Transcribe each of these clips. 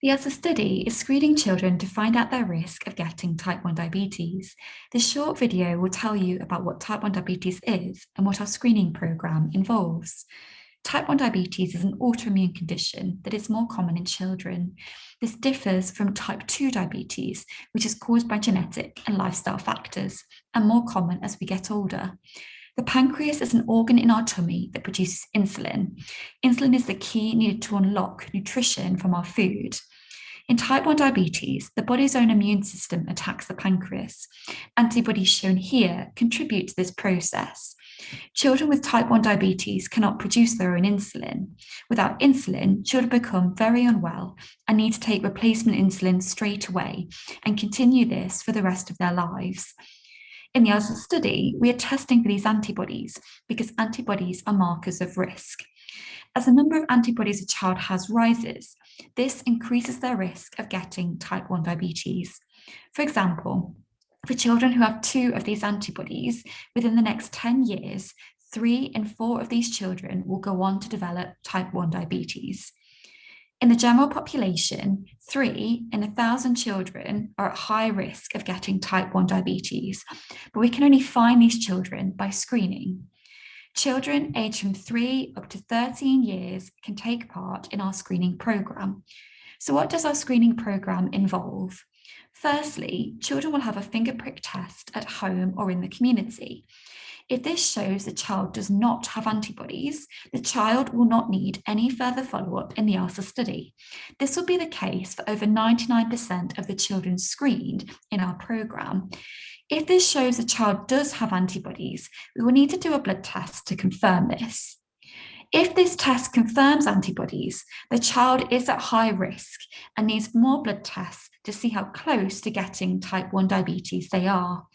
The ELSA study is screening children to find out their risk of getting type 1 diabetes. This short video will tell you about what type 1 diabetes is and what our screening programme involves. Type 1 diabetes is an autoimmune condition that is more common in children. This differs from type 2 diabetes, which is caused by genetic and lifestyle factors and more common as we get older. The pancreas is an organ in our tummy that produces insulin. Insulin is the key needed to unlock nutrition from our food. In type 1 diabetes, the body's own immune system attacks the pancreas. Antibodies shown here contribute to this process. Children with type 1 diabetes cannot produce their own insulin. Without insulin, children become very unwell and need to take replacement insulin straight away and continue this for the rest of their lives. In the ELSA study, we are testing for these antibodies because antibodies are markers of risk. As the number of antibodies a child has rises, this increases their risk of getting type 1 diabetes. For example, for children who have 2 of these antibodies, within the next 10 years, 3 in 4 of these children will go on to develop type 1 diabetes. In the general population, 3 in 1,000 children are at high risk of getting type 1 diabetes, but we can only find these children by screening. Children aged from 3 up to 13 years can take part in our screening programme. So what does our screening programme involve? Firstly, children will have a finger prick test at home or in the community. If this shows the child does not have antibodies, the child will not need any further follow-up in the ELSA study. This will be the case for over 99% of the children screened in our programme. If this shows the child does have antibodies, we will need to do a blood test to confirm this. If this test confirms antibodies, the child is at high risk and needs more blood tests to see how close to getting type 1 diabetes they are.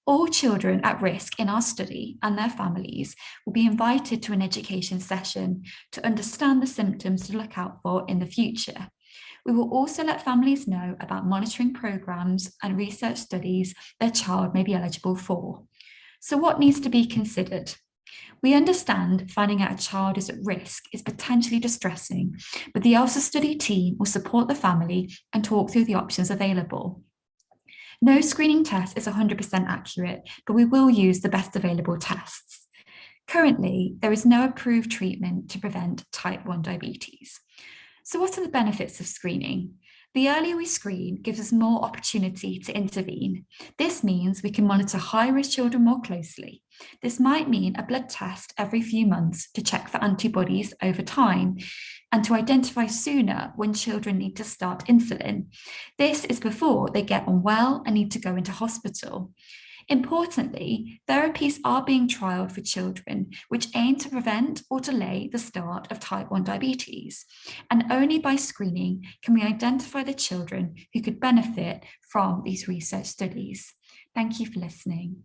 All children at risk in our study and their families will be invited to an education session to understand the symptoms to look out for in the future. We will also let families know about monitoring programs and research studies their child may be eligible for. So what needs to be considered? We understand finding out a child is at risk is potentially distressing, but the ELSA study team will support the family and talk through the options available. No screening test is 100% accurate, but we will use the best available tests. Currently, there is no approved treatment to prevent type 1 diabetes. So what are the benefits of screening? The earlier we screen gives us more opportunity to intervene. This means we can monitor high-risk children more closely. This might mean a blood test every few months to check for antibodies over time and to identify sooner when children need to start insulin. This is before they get unwell and need to go into hospital. Importantly, therapies are being trialled for children which aim to prevent or delay the start of type 1 diabetes. And only by screening can we identify the children who could benefit from these research studies. Thank you for listening.